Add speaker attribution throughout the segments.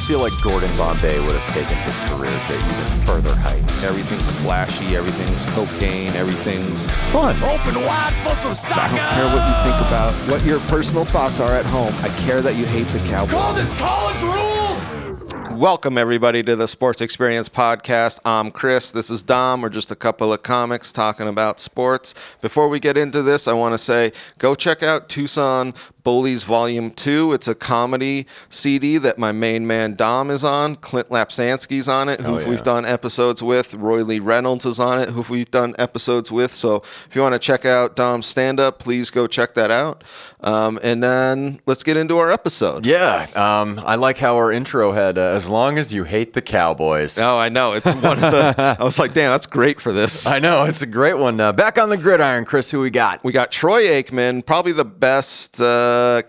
Speaker 1: feel like Gordon Bombay would have taken his career to even further heights.
Speaker 2: Everything's flashy, everything's cocaine, everything's
Speaker 1: Fun.
Speaker 3: Open wide for some soccer.
Speaker 2: I don't care what you think about what your personal thoughts are at home. I care that you hate the Cowboys.
Speaker 3: Call this college ruled.
Speaker 2: Welcome, everybody, to the Sports Experience Podcast. I'm Chris. This is Dom. We're just a couple of comics talking about sports. Before we get into this, I want to say, go check out Tucson Bullies Volume 2. It's a comedy CD that my main man Dom is on. Clint Lapsansky's on it, who we've done episodes with. Roy Lee Reynolds is on it, who we've done episodes with. So if you want to check out Dom's stand-up, please go check that out. And then let's get into our episode.
Speaker 1: Yeah, I like how our intro had, as long as you hate the Cowboys.
Speaker 2: Oh, I know. It's one of the... I was like, damn, that's great for this.
Speaker 1: I know, it's a great one. Back on the gridiron, Chris, who we got?
Speaker 2: We got Troy Aikman, probably the best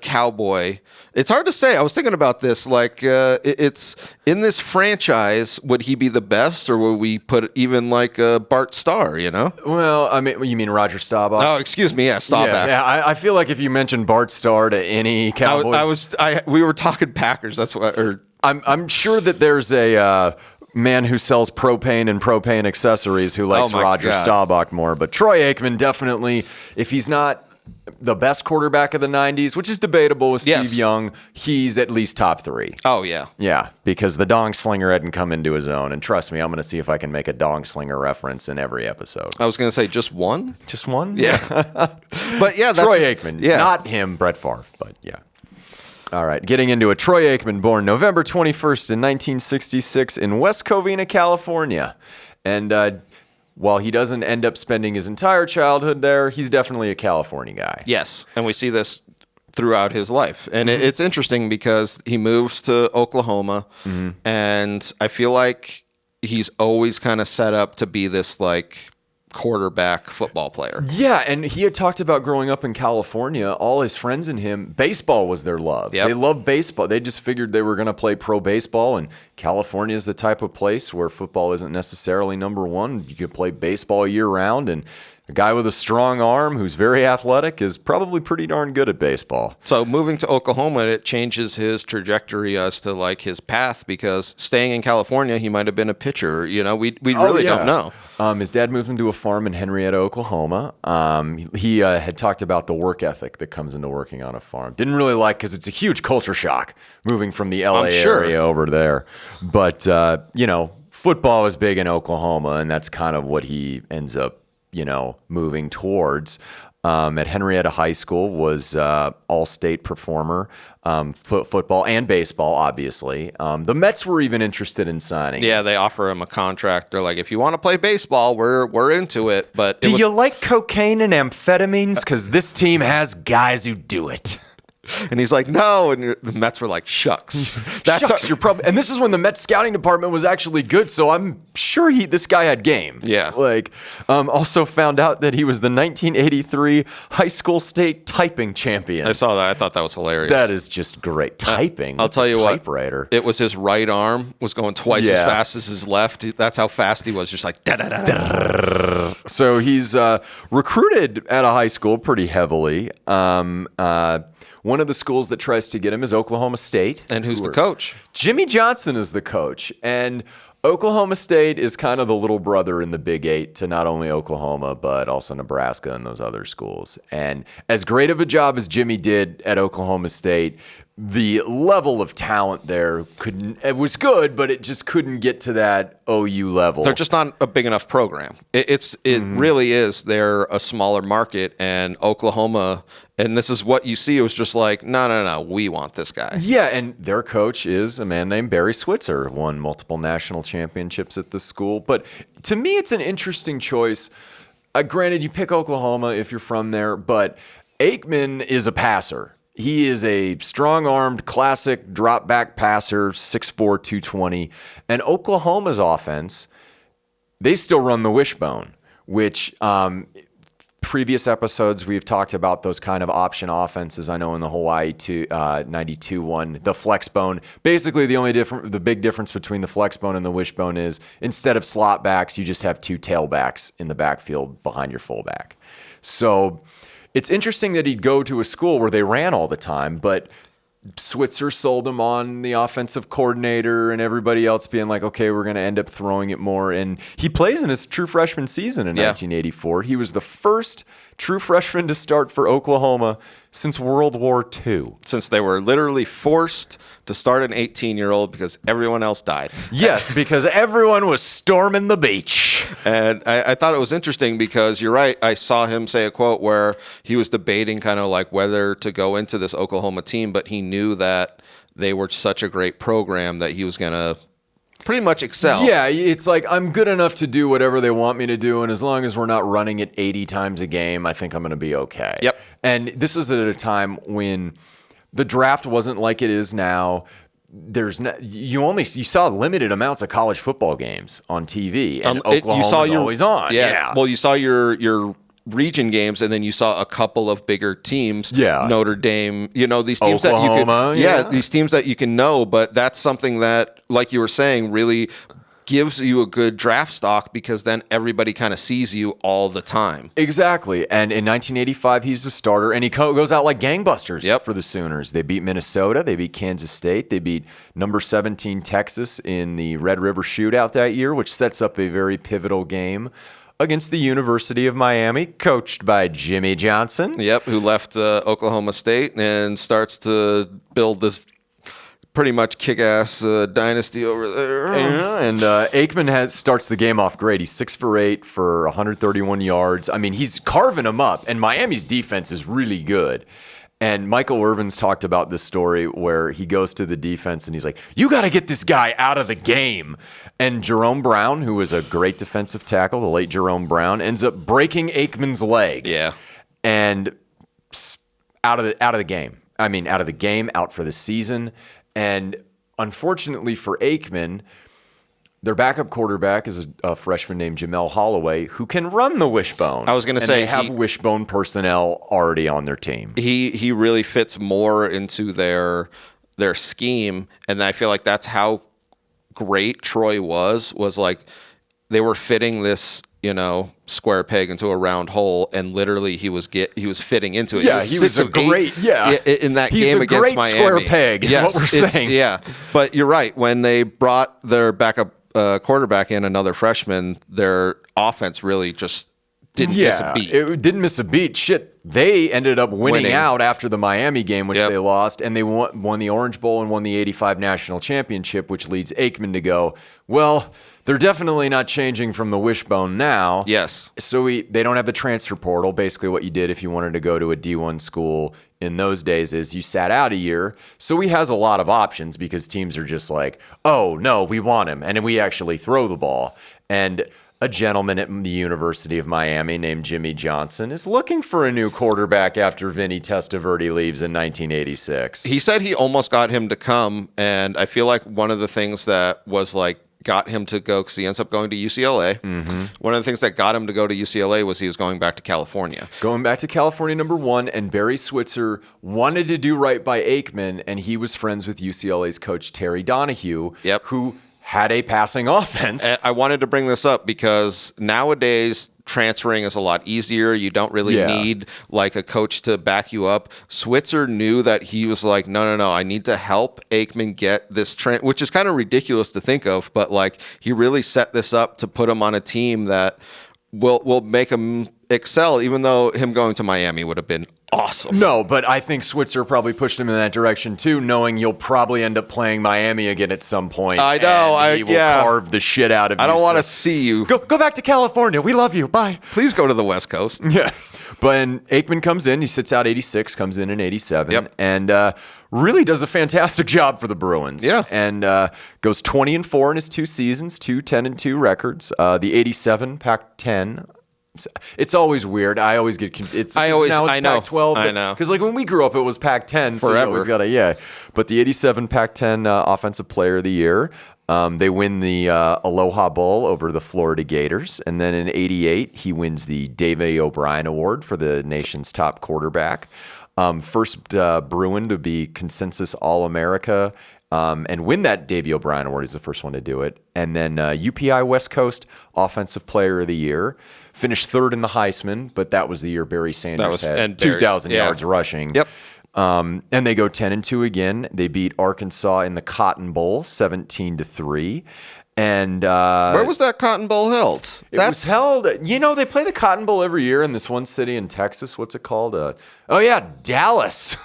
Speaker 2: Cowboy. It's hard to say. I was thinking about this. Like, it's in this franchise, would he be the best, or would we put even like Bart Starr, you know?
Speaker 1: Well, I mean, you mean Roger Staubach?
Speaker 2: Oh, excuse me. Yeah, Staubach.
Speaker 1: Yeah, I feel like if you mentioned Bart Starr to any Cowboy...
Speaker 2: We were talking Packers. That's what...
Speaker 1: I'm sure that there's a... man who sells propane and propane accessories who likes Roger Staubach more. But Troy Aikman, definitely, if he's not the best quarterback of the 90s, which is debatable with Steve Young, he's at least top 3.
Speaker 2: Oh, yeah.
Speaker 1: Yeah, because the dong slinger hadn't come into his own. And trust me, I'm going to see if I can make a dong slinger reference in every episode.
Speaker 2: I was going to say just one?
Speaker 1: Just one?
Speaker 2: Yeah. But yeah, that's...
Speaker 1: Troy Aikman. Yeah. Not him, Brett Favre, but yeah. All right, getting into it. Troy Aikman, born November 21st in 1966 in West Covina, California. And while he doesn't end up spending his entire childhood there, he's definitely a California guy.
Speaker 2: Yes, and we see this throughout his life. And it's interesting because he moves to Oklahoma, and I feel like he's always kind of set up to be this, like, quarterback football player.
Speaker 1: Yeah, and he had talked about growing up in California. All his friends and him, baseball was their love. Yep. They loved baseball. They just figured they were going to play pro baseball, and California is the type of place where football isn't necessarily number one. You could play baseball year-round, and a guy with a strong arm who's very athletic is probably pretty darn good at baseball.
Speaker 2: So moving to Oklahoma, it changes his trajectory as to like his path, because staying in California, he might have been a pitcher. You know, we really don't know.
Speaker 1: His dad moved him to a farm in Henrietta, Oklahoma. He had talked about the work ethic that comes into working on a farm. Didn't really like, because it's a huge culture shock moving from the LA area over there. But, football is big in Oklahoma, and that's kind of what he ends up moving towards. At Henrietta High School, was all-state performer, football and baseball, obviously. The Mets were even interested in signing.
Speaker 2: Yeah, they offer him a contract. They're like, if you want to play baseball, we're into it. But
Speaker 1: do you like cocaine and amphetamines? Because this team has guys who do it.
Speaker 2: And he's like, no. And the Mets were like, shucks.
Speaker 1: You're probably. And this is when the Mets scouting department was actually good, so I'm sure this guy had game.
Speaker 2: Yeah.
Speaker 1: Also found out that he was the 1983 high school state typing champion.
Speaker 2: I saw that. I thought that was hilarious.
Speaker 1: That is just great. Typing.
Speaker 2: I'll tell you
Speaker 1: typewriter.
Speaker 2: What. It was his right arm was going twice as fast as his left. That's how fast he was. Just like da-da-da-da.
Speaker 1: So he's recruited at a high school pretty heavily. One of the schools that tries to get him is Oklahoma State.
Speaker 2: And who's the coach?
Speaker 1: Jimmy Johnson is the coach. And Oklahoma State is kind of the little brother in the Big 8 to not only Oklahoma, but also Nebraska and those other schools. And as great of a job as Jimmy did at Oklahoma State, the level of talent there it was good, but it just couldn't get to that OU level.
Speaker 2: They're just not a big enough program. It really is. They're a smaller market, and Oklahoma, and this is what you see. It was just like, no, we want this guy.
Speaker 1: Yeah, and their coach is a man named Barry Switzer, won multiple national championships at the school. But to me, it's an interesting choice. Granted, you pick Oklahoma if you're from there, but Aikman is a passer. He is a strong-armed, classic drop-back passer, 6'4", 220. And Oklahoma's offense, they still run the wishbone, which previous episodes we've talked about those kind of option offenses. I know in the Hawaii 92 one, the flex bone. Basically, the big difference between the flex bone and the wishbone is instead of slot backs, you just have two tailbacks in the backfield behind your fullback. So it's interesting that he'd go to a school where they ran all the time, but Switzer sold him on the offensive coordinator and everybody else being like, okay, we're going to end up throwing it more. And he plays in his true freshman season in 1984. He was the first true freshman to start for Oklahoma since World War II.
Speaker 2: Since they were literally forced to start an 18-year-old because everyone else died.
Speaker 1: Yes, because everyone was storming the beach.
Speaker 2: And I thought it was interesting because you're right. I saw him say a quote where he was debating kind of like whether to go into this Oklahoma team, but he knew that they were such a great program that he was going to pretty much excel.
Speaker 1: Yeah, it's like I'm good enough to do whatever they want me to do, and as long as we're not running it 80 times a game, I think I'm going to be okay.
Speaker 2: Yep.
Speaker 1: And this was at a time when the draft wasn't like it is now. You saw limited amounts of college football games on TV, and Oklahoma was always on. Yeah.
Speaker 2: Well, you saw your region games, and then you saw a couple of bigger teams.
Speaker 1: Yeah.
Speaker 2: Notre Dame. These teams
Speaker 1: Oklahoma,
Speaker 2: that you can. These teams that you can know, but that's something that, like you were saying, really gives you a good draft stock because then everybody kind of sees you all the time.
Speaker 1: Exactly. And in 1985, he's the starter, and he goes out like gangbusters for the Sooners. They beat Minnesota. They beat Kansas State. They beat number 17 Texas in the Red River Shootout that year, which sets up a very pivotal game against the University of Miami, coached by Jimmy Johnson.
Speaker 2: Yep, who left Oklahoma State and starts to build this pretty much kick-ass dynasty over there.
Speaker 1: Yeah, and Aikman starts the game off great. He's 6 for 8 for 131 yards. I mean, he's carving them up, and Miami's defense is really good. And Michael Irvin's talked about this story where he goes to the defense and he's like, you got to get this guy out of the game. And Jerome Brown, who was a great defensive tackle, the late Jerome Brown, ends up breaking Aikman's leg.
Speaker 2: Yeah.
Speaker 1: And out of the game. I mean, out of the game, out for the season. And unfortunately for Aikman, their backup quarterback is a freshman named Jamel Holloway who can run the wishbone.
Speaker 2: I was going to say
Speaker 1: they have wishbone personnel already on their team.
Speaker 2: He really fits more into their scheme, and I feel like that's how great Troy was like they were fitting this square peg into a round hole, and literally he was fitting into it.
Speaker 1: Yeah, he was a great
Speaker 2: in that game against Miami. He's a great
Speaker 1: square peg is what we're saying.
Speaker 2: Yeah, but you're right. When they brought their backup quarterback in, another freshman, their offense really just didn't miss a beat.
Speaker 1: It didn't miss a beat. Shit, they ended up winning out after the Miami game, which they lost, and they won the Orange Bowl and won the 85 national championship, which leads Aikman to go, well, they're definitely not changing from the wishbone now.
Speaker 2: Yes.
Speaker 1: So they don't have the transfer portal. Basically what you did if you wanted to go to a D1 school in those days is you sat out a year. So he has a lot of options because teams are just like, oh, no, we want him. And we actually throw the ball. And a gentleman at the University of Miami named Jimmy Johnson is looking for a new quarterback after Vinny Testaverde leaves in 1986.
Speaker 2: He said he almost got him to come, and I feel like one of the things that was like got him to go, because he ends up going to UCLA. Mm-hmm. One of the things that got him to go to UCLA was he was going back to California.
Speaker 1: Going back to California, number one, and Barry Switzer wanted to do right by Aikman, and he was friends with UCLA's coach Terry Donahue, who had a passing offense.
Speaker 2: And I wanted to bring this up because nowadays transferring is a lot easier. You don't really need like a coach to back you up. Switzer knew that he was like, no, I need to help Aikman get this which is kind of ridiculous to think of, but like he really set this up to put him on a team that will make him excel, even though him going to Miami would have been awesome.
Speaker 1: No, but I think Switzer probably pushed him in that direction too, knowing you'll probably end up playing Miami again at some point.
Speaker 2: I know.
Speaker 1: And he will carve the shit out of you.
Speaker 2: I don't want to see you.
Speaker 1: Go back to California. We love you. Bye.
Speaker 2: Please go to the West Coast.
Speaker 1: Yeah. But Aikman comes in. He sits out 86, comes in 87, and really does a fantastic job for the Bruins.
Speaker 2: Yeah.
Speaker 1: And goes 20-4 in his 2 seasons, 10-2 records. The 87 Pac-10. It's always weird. I always get it's Pac-12.
Speaker 2: I know.
Speaker 1: Because like when we grew up, it was Pac-10. So you always got But the 87 Pac-10 Offensive Player of the Year. They win the Aloha Bowl over the Florida Gators. And then in 88, he wins the Davey O'Brien Award for the nation's top quarterback. First Bruin to be consensus All-America and win that Davey O'Brien Award. He's the first one to do it. And then UPI West Coast Offensive Player of the Year. Finished third in the Heisman, but that was the year Barry Sanders had 2,000 yards rushing.
Speaker 2: Yep.
Speaker 1: And they go 10-2 again. They beat Arkansas in the Cotton Bowl 17-3. And
Speaker 2: where was that Cotton Bowl held?
Speaker 1: It was held. They play the Cotton Bowl every year in this one city in Texas. What's it called? Dallas.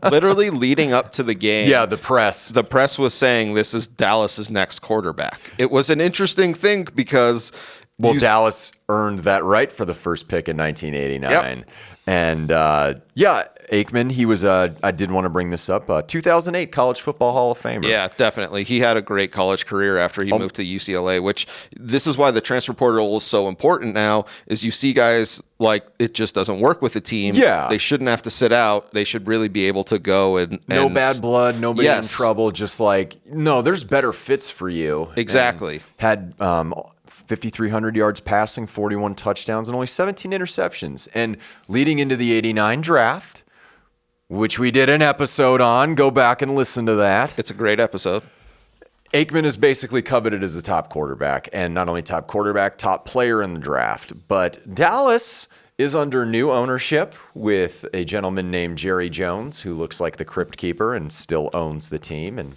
Speaker 2: Literally leading up to the game.
Speaker 1: Yeah, the press.
Speaker 2: The press was saying this is Dallas's next quarterback. It was an interesting thing because
Speaker 1: Dallas earned that right for the first pick in 1989.
Speaker 2: Yep.
Speaker 1: And Aikman, he was, I did want to bring this up, 2008 College Football Hall of Famer.
Speaker 2: Yeah, definitely. He had a great college career after he moved to UCLA, which this is why the transfer portal is so important now, is you see guys like it just doesn't work with the team.
Speaker 1: Yeah.
Speaker 2: They shouldn't have to sit out. They should really be able to go and
Speaker 1: no bad blood, nobody
Speaker 2: Yes.
Speaker 1: in trouble, just like, no, there's better fits for you.
Speaker 2: Exactly.
Speaker 1: And had 5,300 yards passing, 41 touchdowns, and only 17 interceptions. And leading into the 89 draft, which we did an episode on, go back and listen to that.
Speaker 2: It's a great episode.
Speaker 1: Aikman is basically coveted as the top quarterback, and not only top quarterback, top player in the draft. But Dallas is under new ownership with a gentleman named Jerry Jones, who looks like the crypt keeper and still owns the team, and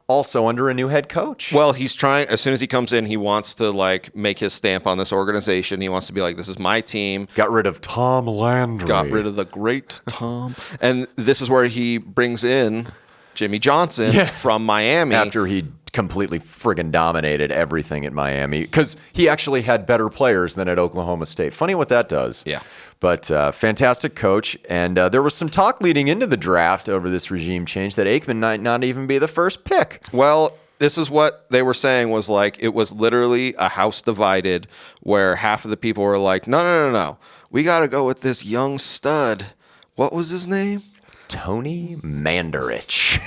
Speaker 1: also under a new head coach.
Speaker 2: Well, he's trying, as soon as he comes in, he wants to like make his stamp on this organization. He wants to be like, this is my team.
Speaker 1: Got rid of Tom Landry.
Speaker 2: Got rid of the great Tom. And this is where he brings in Jimmy Johnson from Miami.
Speaker 1: After he completely friggin' dominated everything at Miami, because he actually had better players than at Oklahoma State. Funny what that does.
Speaker 2: Yeah.
Speaker 1: But fantastic coach. And there was some talk leading into the draft over this regime change that Aikman might not even be the first pick.
Speaker 2: Well, this is what they were saying was like, it was literally a house divided where half of the people were like, no. We got to go with this young stud. What was his name?
Speaker 1: Tony Mandarich.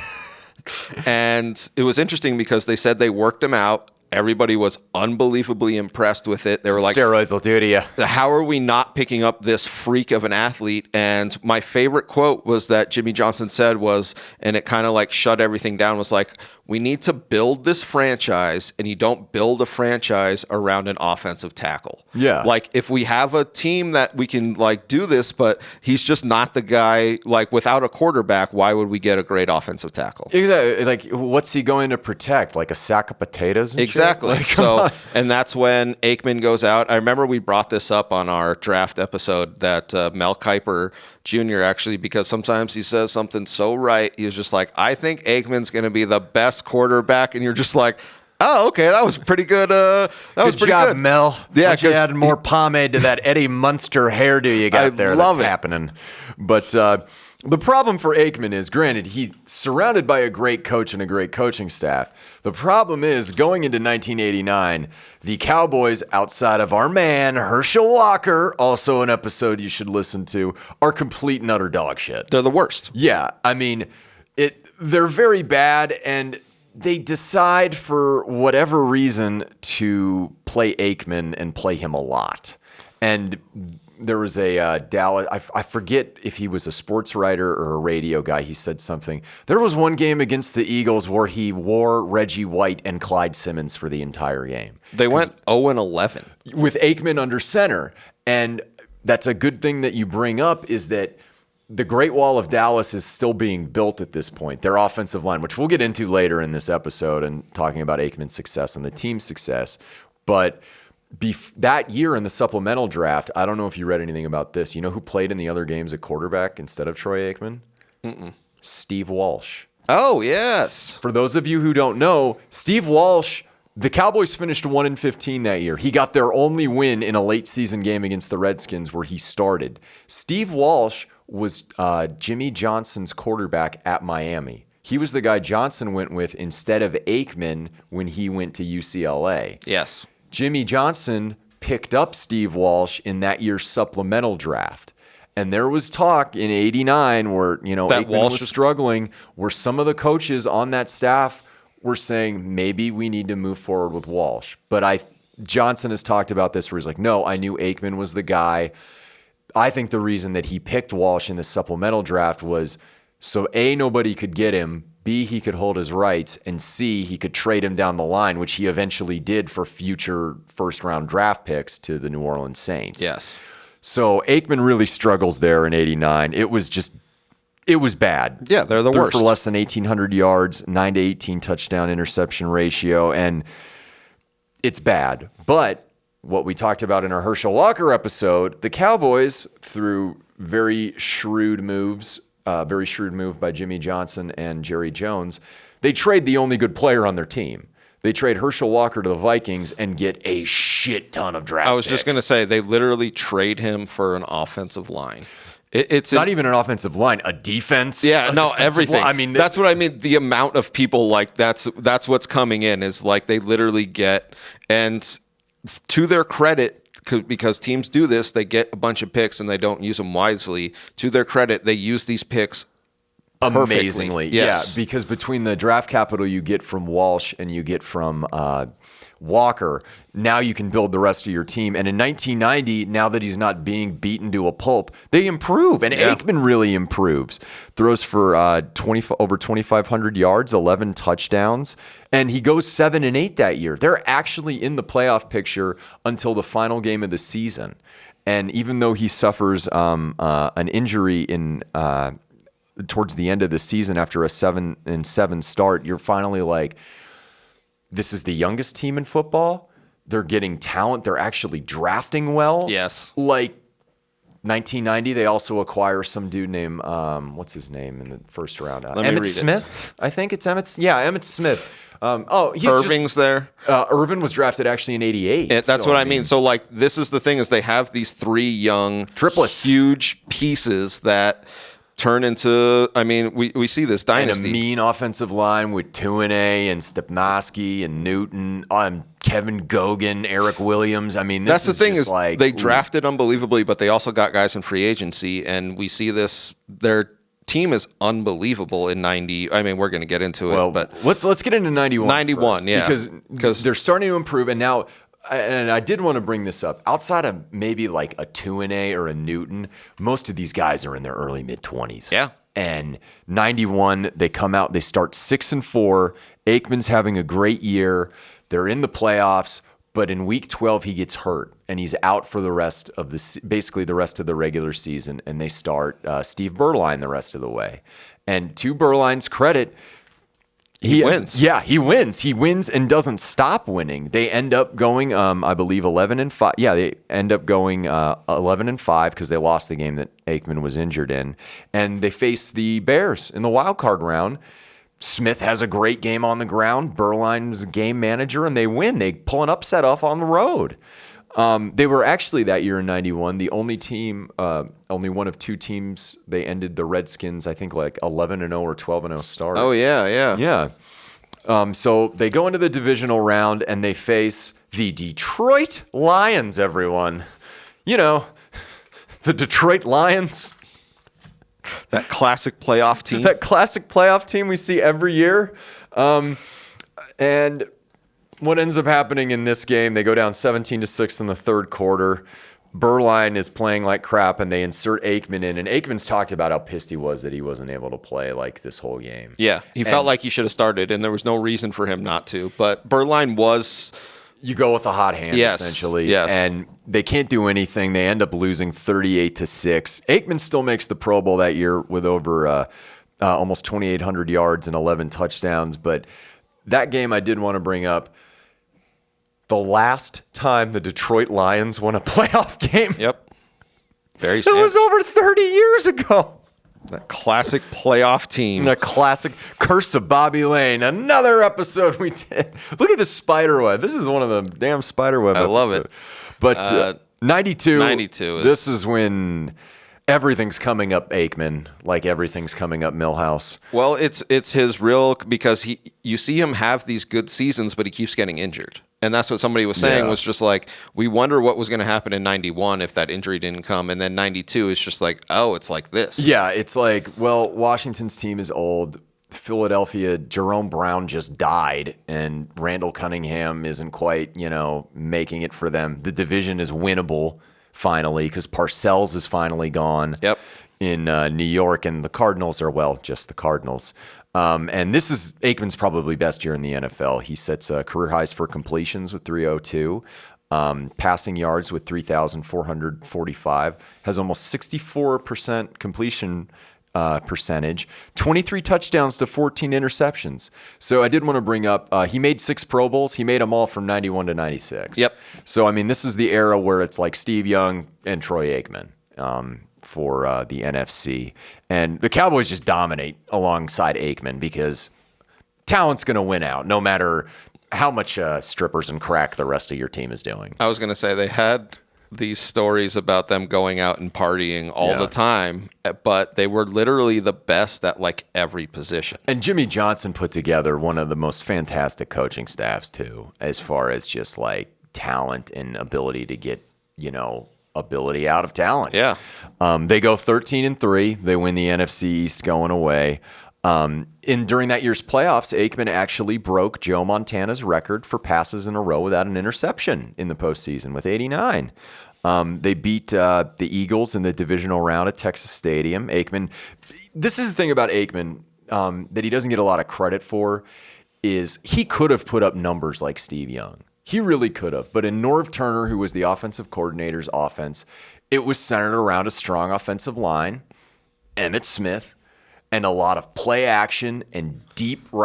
Speaker 2: And it was interesting because they said they worked him out. Everybody was unbelievably impressed with it. They were like,
Speaker 1: steroids will do to you.
Speaker 2: how are we not picking up this freak of an athlete? And my favorite quote was that Jimmy Johnson said was, and it kind of like shut everything down, was like, we need to build this franchise, and you don't build a franchise around an offensive tackle.
Speaker 1: Yeah.
Speaker 2: Like if we have a team that we can like do this, but he's just not the guy, like without a quarterback, why would we get a great offensive tackle?
Speaker 1: Exactly. Like, what's he going to protect? Like a sack of potatoes? And
Speaker 2: Exactly.
Speaker 1: shit? Like, come on.
Speaker 2: And that's when Aikman goes out. I remember we brought this up on our draft episode that Mel Kiper Jr. actually, because sometimes he says something so right. He was just like, I think Aikman's going to be the best quarterback. And you're just like, oh, okay, that was pretty good.
Speaker 1: Good job, Mel.
Speaker 2: Yeah,
Speaker 1: Why don't you
Speaker 2: 'cause
Speaker 1: add more pomade to that Eddie Munster hairdo you got there.
Speaker 2: love
Speaker 1: that's
Speaker 2: it.
Speaker 1: happening. But the problem for Aikman is, granted, he's surrounded by a great coach and a great coaching staff. The problem is, going into 1989, the Cowboys, outside of our man, Herschel Walker, also an episode you should listen to, are complete and utter dog shit.
Speaker 2: They're the worst.
Speaker 1: Yeah, I mean, they're very bad, and they decide for whatever reason to play Aikman and play him a lot. And there was a Dallas, I forget if he was a sports writer or a radio guy. He said something. There was one game against the Eagles where he wore Reggie White and Clyde Simmons for the entire game.
Speaker 2: They went 0-11.
Speaker 1: With Aikman under center. And that's a good thing that you bring up, is that the Great Wall of Dallas is still being built at this point. Their offensive line, which we'll get into later in this episode and talking about Aikman's success and the team's success. But that year in the supplemental draft, I don't know if you read anything about this. You know who played in the other games at quarterback instead of Troy Aikman? Steve Walsh.
Speaker 2: Oh, yes.
Speaker 1: For those of you who don't know, Steve Walsh, the Cowboys finished 1-15 that year. He got their only win in a late season game against the Redskins where he started. Steve Walsh was Jimmy Johnson's quarterback at Miami. He was the guy Johnson went with instead of Aikman when he went to UCLA.
Speaker 2: Yes.
Speaker 1: Jimmy Johnson picked up Steve Walsh in that year's supplemental draft. And there was talk in 89 where, Aikman was struggling, where some of the coaches on that staff were saying, maybe we need to move forward with Walsh. But Johnson has talked about this where he's like, no, I knew Aikman was the guy. I think the reason that he picked Walsh in the supplemental draft was so A, nobody could get him, B, he could hold his rights, and C, he could trade him down the line, which he eventually did for future first-round draft picks to the New Orleans Saints.
Speaker 2: Yes.
Speaker 1: So Aikman really struggles there in 89. It was just It was bad.
Speaker 2: Yeah, they're the
Speaker 1: Threw
Speaker 2: worst.
Speaker 1: for less than 1,800 yards, 9 to 18 touchdown interception ratio, and it's bad. But what we talked about in our Herschel Walker episode, the Cowboys, through very shrewd moves, very shrewd move by Jimmy Johnson and Jerry Jones, they trade the only good player on their team. They trade Herschel Walker to the Vikings and get a shit ton of draft
Speaker 2: I was just
Speaker 1: picks.
Speaker 2: going to say, they literally trade him for an offensive line. It's
Speaker 1: not even an offensive line, a defense.
Speaker 2: Yeah,
Speaker 1: a
Speaker 2: no,
Speaker 1: defensive
Speaker 2: everything.
Speaker 1: line. I mean,
Speaker 2: that's what I mean. The amount of people, like, that's what's coming in, is like they literally get, and to their credit, because teams do this, they get a bunch of picks and they don't use them wisely. To their credit, they use these picks perfectly.
Speaker 1: amazingly.
Speaker 2: Yes.
Speaker 1: Yeah, because between the draft capital you get from Walsh and you get from Walker, now you can build the rest of your team. And in 1990, now that he's not being beaten to a pulp, they improve. And Aikman really improves. Throws for over 2,500 yards, 11 touchdowns. And he goes 7-8 that year. They're actually in the playoff picture until the final game of the season. And even though he suffers an injury in towards the end of the season after a 7-7 start, you're finally like, this is the youngest team in football. They're getting talent. They're actually drafting well.
Speaker 2: Yes.
Speaker 1: Like 1990, they also acquire some dude named, what's his name in the first round? Emmett Smith, I think it's Emmett. Yeah, Emmett Smith. He's
Speaker 2: Irving's there.
Speaker 1: Irvin was drafted actually in 88.
Speaker 2: That's what I mean. So, like, this is the thing, is they have these three young
Speaker 1: Triplets.
Speaker 2: huge pieces that turn into, I mean, we see this
Speaker 1: And
Speaker 2: dynasty.
Speaker 1: a mean offensive line with Tuine and Stepnoski and Newton, Kevin Gogan, Eric Williams. I mean,
Speaker 2: That's the
Speaker 1: is
Speaker 2: thing,
Speaker 1: just
Speaker 2: is
Speaker 1: like,
Speaker 2: they drafted unbelievably, but they also got guys in free agency, and we see this. Their team is unbelievable in 90. I mean, we're going to get into it,
Speaker 1: Well,
Speaker 2: but
Speaker 1: let's get into 91.
Speaker 2: 91,
Speaker 1: first,
Speaker 2: yeah.
Speaker 1: because they're starting to improve, and now. And I did want to bring this up. Outside of maybe like a Tuine or a Newton, most of these guys are in their early mid-20s.
Speaker 2: Yeah.
Speaker 1: And 91, they come out, they start 6-4. Aikman's having a great year. They're in the playoffs, but in week 12 he gets hurt and he's out for the rest of basically the rest of the regular season. And they start Steve Berline the rest of the way. And to Berline's credit, he
Speaker 2: wins.
Speaker 1: Yeah, he wins. He wins and doesn't stop winning. They end up going, I believe, 11-5. Yeah, they end up going 11-5 because they lost the game that Aikman was injured in, and they face the Bears in the wild card round. Smith has a great game on the ground. Berline's game manager, and they win. They pull an upset off on the road. They were actually that year in 91 the only team, only one of two teams. They ended the Redskins, I think, like 11-0 or 12-0 start.
Speaker 2: oh yeah.
Speaker 1: Yeah. So they go into the divisional round and they face the Detroit Lions, everyone. You know, the Detroit Lions.
Speaker 2: That classic playoff team.
Speaker 1: That classic playoff team we see every year. And what ends up happening in this game, they go down 17-6 in the third quarter. Berline is playing like crap, and they insert Aikman in. And Aikman's talked about how pissed he was that he wasn't able to play like this whole game.
Speaker 2: Yeah, he felt like he should have started, and there was no reason for him not to. But Berline was...
Speaker 1: You go with a hot hand, essentially.
Speaker 2: Yes.
Speaker 1: And they can't do anything. They end up losing 38-6. Aikman still makes the Pro Bowl that year with over almost 2,800 yards and 11 touchdowns. But that game I did want to bring up. The last time the Detroit Lions won a playoff game.
Speaker 2: Yep. Very
Speaker 1: It was over 30 years ago.
Speaker 2: that classic playoff team.
Speaker 1: The classic Curse of Bobby Lane. Another episode we did. Look at the spider web. This is one of the damn spider web episodes.
Speaker 2: love it.
Speaker 1: But 92.
Speaker 2: 92 is...
Speaker 1: This is when everything's coming up Aikman, like everything's coming up Millhouse.
Speaker 2: Well, it's his real, because you see him have these good seasons, but he keeps getting injured. And that's what somebody was saying, was just like, we wonder what was going to happen in 91 if that injury didn't come. And then 92 is just like, oh, it's like this.
Speaker 1: Yeah, it's like, well, Washington's team is old. Philadelphia, Jerome Brown just died, and Randall Cunningham isn't quite, making it for them. The division is winnable finally because Parcells is finally gone.
Speaker 2: Yep.
Speaker 1: In New York, and the Cardinals are, well, just the Cardinals. And this is Aikman's probably best year in the NFL. He sets career highs for completions with 302, passing yards with 3,445, has almost 64% completion percentage, 23 touchdowns to 14 interceptions. So I did want to bring up, he made 6 Pro Bowls. He made them all from 91 to 96.
Speaker 2: Yep.
Speaker 1: So, I mean, this is the era where it's like Steve Young and Troy Aikman for the NFC. And the Cowboys just dominate alongside Aikman because talent's going to win out no matter how much strippers and crack the rest of your team is doing.
Speaker 2: I was going to say they had these stories about them going out and partying all the time, but they were literally the best at like every position.
Speaker 1: And Jimmy Johnson put together one of the most fantastic coaching staffs too, as far as just like talent and ability to get, ability out of talent.
Speaker 2: Yeah.
Speaker 1: They go 13-3. They win the NFC East going away. During that year's playoffs, Aikman actually broke Joe Montana's record for passes in a row without an interception in the postseason with 89. They beat the Eagles in the divisional round at Texas Stadium. Aikman, this is the thing about Aikman that he doesn't get a lot of credit for, is he could have put up numbers like Steve Young. He really could have. But in Norv Turner, who was the offensive coordinator's offense, it was centered around a strong offensive line, Emmitt Smith, and a lot of play action and deeper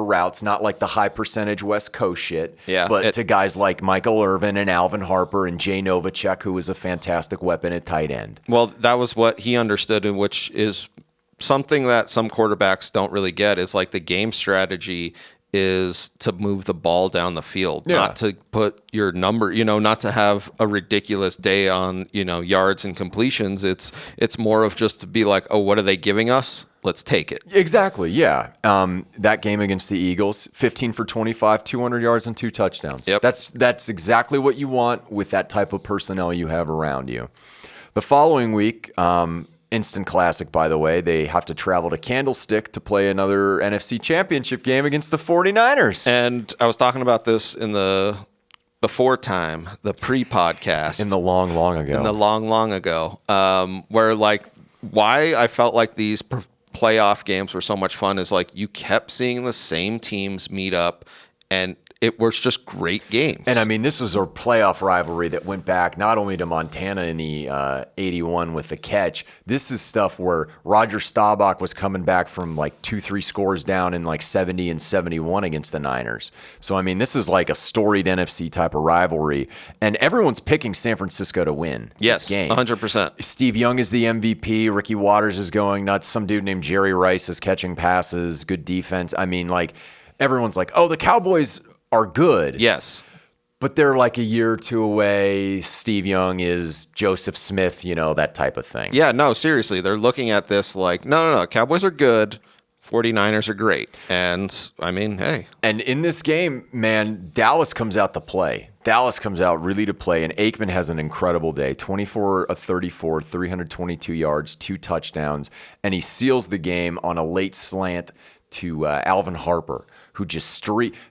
Speaker 1: routes, not like the high percentage West Coast shit, but to guys like Michael Irvin and Alvin Harper and Jay Novacek, who was a fantastic weapon at tight end.
Speaker 2: Well, that was what he understood, and which is something that some quarterbacks don't really get, is like the game strategy is to move the ball down the field, not to put your number, not to have a ridiculous day on, yards and completions. It's more of just to be like, oh, what are they giving us? Let's take it.
Speaker 1: Exactly, yeah. That game against the Eagles, 15 for 25, 200 yards and 2 touchdowns.
Speaker 2: Yep.
Speaker 1: That's exactly what you want with that type of personnel you have around you. The following week, instant classic, by the way, they have to travel to Candlestick to play another NFC Championship game against the 49ers.
Speaker 2: And I was talking about this in the before time, the pre-podcast.
Speaker 1: In the long ago.
Speaker 2: Where like why I felt like these playoff games were so much fun is like you kept seeing the same teams meet up, and it was just great games.
Speaker 1: And I mean, this was a playoff rivalry that went back not only to Montana in the 81 with the catch. This is stuff where Roger Staubach was coming back from like 2-3 scores down in like 70 and 71 against the Niners. So, I mean, this is like a storied NFC type of rivalry. And everyone's picking San Francisco to win this game.
Speaker 2: 100%.
Speaker 1: Steve Young is the MVP. Ricky Waters is going nuts. Some dude named Jerry Rice is catching passes. Good defense. I mean, like, everyone's like, oh, the Cowboys are good.
Speaker 2: Yes.
Speaker 1: But they're like a year or two away. Steve Young is Joseph Smith, that type of thing.
Speaker 2: Yeah, no, seriously. They're looking at this like, no. Cowboys are good. 49ers are great. And, I mean, hey.
Speaker 1: And in this game, man, Dallas comes out to play. Dallas comes out really to play. And Aikman has an incredible day. 24 of 34, 322 yards, 2 touchdowns. And he seals the game on a late slant to Alvin Harper, who just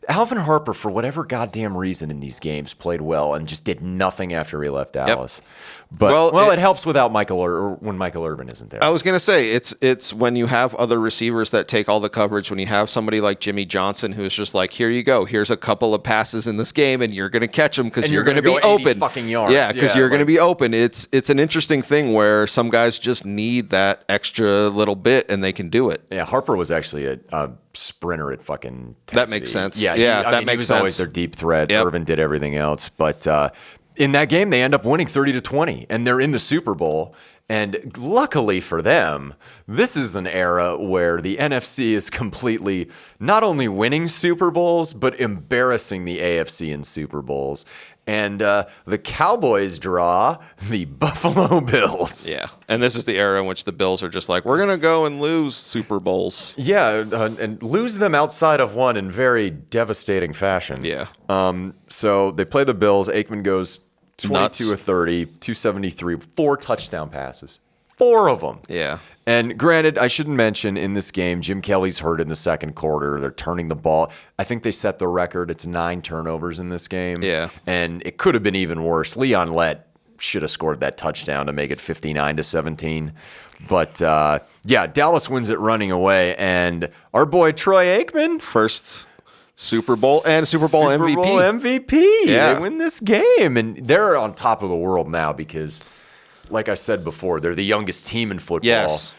Speaker 1: Alvin Harper, for whatever goddamn reason in these games, played well and just did nothing after he left Dallas. But it helps without when Michael Irvin isn't there.
Speaker 2: I was gonna say it's when you have other receivers that take all the coverage. When you have somebody like Jimmy Johnson, who's just like, here you go, here's a couple of passes in this game, and you're gonna catch them because you're gonna be open.
Speaker 1: Fucking yards.
Speaker 2: Yeah, because you're gonna be open. It's an interesting thing where some guys just need that extra little bit, and they can do it.
Speaker 1: Yeah, Harper was actually a sprinter at fucking Tennessee.
Speaker 2: That makes sense.
Speaker 1: Yeah,
Speaker 2: that makes
Speaker 1: he was
Speaker 2: sense.
Speaker 1: always their deep threat.
Speaker 2: Yep.
Speaker 1: Irvin did everything else, but in that game they end up winning 30-20, and they're in the Super Bowl. And luckily for them, this is an era where the NFC is completely not only winning Super Bowls, but embarrassing the AFC in Super Bowls. And the Cowboys draw the Buffalo Bills.
Speaker 2: Yeah, and this is the era in which the Bills are just like, we're going to go and lose Super Bowls.
Speaker 1: Yeah, and lose them outside of one in very devastating fashion.
Speaker 2: Yeah.
Speaker 1: So they play the Bills. Aikman goes 22
Speaker 2: Nuts.
Speaker 1: of 30, 273, 4 touchdown passes. 4 of them.
Speaker 2: Yeah.
Speaker 1: And granted, I shouldn't mention in this game, Jim Kelly's hurt in the second quarter. They're turning the ball. I think they set the record. It's 9 turnovers in this game.
Speaker 2: Yeah.
Speaker 1: And it could have been even worse. Leon Lett should have scored that touchdown to make it 59-17. But, Dallas wins it running away. And our boy Troy Aikman.
Speaker 2: First Super Bowl and Super Bowl MVP.
Speaker 1: Super Bowl MVP.
Speaker 2: Yeah.
Speaker 1: They win this game. And they're on top of the world now because, like I said before, they're the youngest team in football.
Speaker 2: Yes.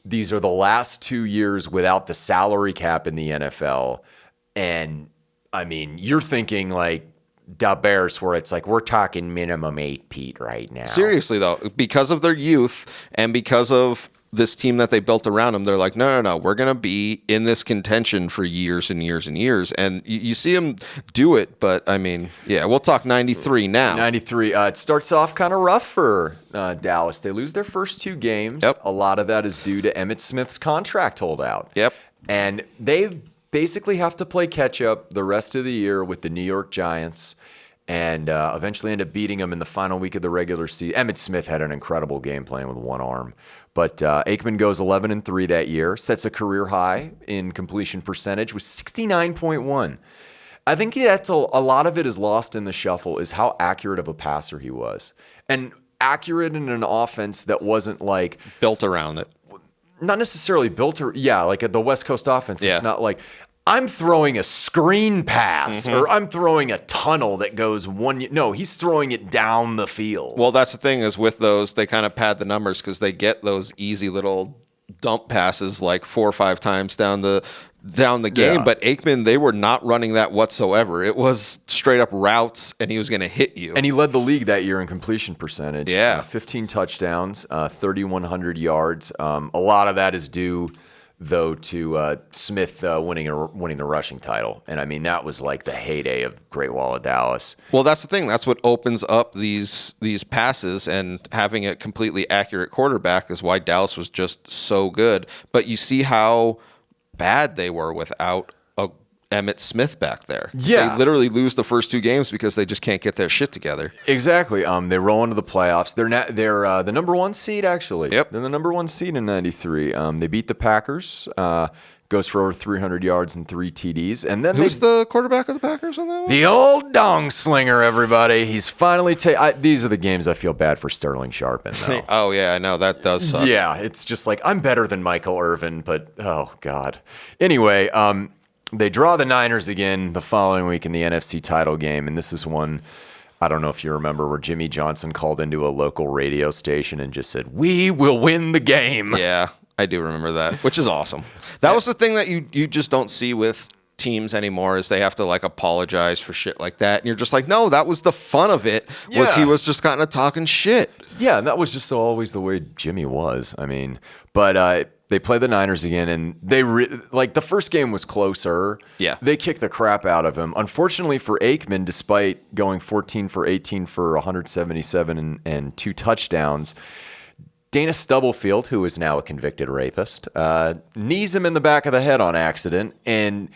Speaker 1: these are the last 2 years without the salary cap in the NFL. And I mean, you're thinking like Da Bears, where it's like we're talking minimum 8, Pete, right now.
Speaker 2: Seriously, though, because of their youth and because of this team that they built around them, they're like, no, we're going to be in this contention for years and years and years. And you see them do it, but I mean, yeah, we'll talk 93 now.
Speaker 1: 93. It starts off kind of rough for Dallas. They lose their first 2 games.
Speaker 2: Yep.
Speaker 1: A lot of that is due to Emmitt Smith's contract holdout.
Speaker 2: Yep.
Speaker 1: And they basically have to play catch up the rest of the year with the New York Giants and eventually end up beating them in the final week of the regular season. Emmitt Smith had an incredible game playing with one arm. But Aikman goes 11-3 that year, sets a career high in completion percentage with 69.1. I think that's a lot of it is lost in the shuffle is how accurate of a passer he was. And accurate in an offense that wasn't like
Speaker 2: Built around it.
Speaker 1: not necessarily built or like at the West Coast offense.
Speaker 2: Yeah.
Speaker 1: It's not like I'm throwing a screen pass or I'm throwing a tunnel that goes no, he's throwing it down the field.
Speaker 2: Well, that's the thing is with those, they kind of pad the numbers because they get those easy little dump passes like 4 or 5 times down the game.
Speaker 1: Yeah.
Speaker 2: But Aikman, they were not running that whatsoever. It was straight up routes, and he was going to hit you.
Speaker 1: And he led the league that year in completion percentage.
Speaker 2: Yeah.
Speaker 1: 15 touchdowns, 3,100 yards. A lot of that is due, though, to Smith winning the rushing title. And, I mean, that was like the heyday of Great Wall of Dallas.
Speaker 2: Well, that's the thing. That's what opens up these passes, and having a completely accurate quarterback is why Dallas was just so good. But you see how bad they were without Emmitt Smith back there.
Speaker 1: Yeah.
Speaker 2: They literally lose the first 2 games because they just can't get their shit together.
Speaker 1: Exactly. They roll into the playoffs. They're the number 1 seed, actually.
Speaker 2: Yep.
Speaker 1: They're the number 1 seed in 93. They beat the Packers. Goes for over 300 yards and 3 TDs. And then
Speaker 2: Who's the quarterback of the Packers on that one?
Speaker 1: the old dong slinger, everybody. He's finally these are the games I feel bad for Sterling Sharp in, though.
Speaker 2: Oh, yeah, I know. That does suck.
Speaker 1: Yeah, it's just like, I'm better than Michael Irvin, but oh, God. Anyway, they draw the Niners again the following week in the NFC title game, and this is one, I don't know if you remember, where Jimmy Johnson called into a local radio station and just said, "We will win the game."
Speaker 2: Yeah, I do remember that, which is awesome. That was the thing that you just don't see with teams anymore is they have to like apologize for shit like that. And you're just like, no, that was the fun of it, was
Speaker 1: Yeah.
Speaker 2: he was just kind of talking shit.
Speaker 1: Yeah, and that was just always the way Jimmy was. I mean, but they play the Niners again, and they the first game was closer.
Speaker 2: Yeah.
Speaker 1: They kicked the crap out of him. Unfortunately for Aikman, despite going 14 for 18 for 177 and 2 touchdowns, Dana Stubblefield, who is now a convicted rapist, knees him in the back of the head on accident, and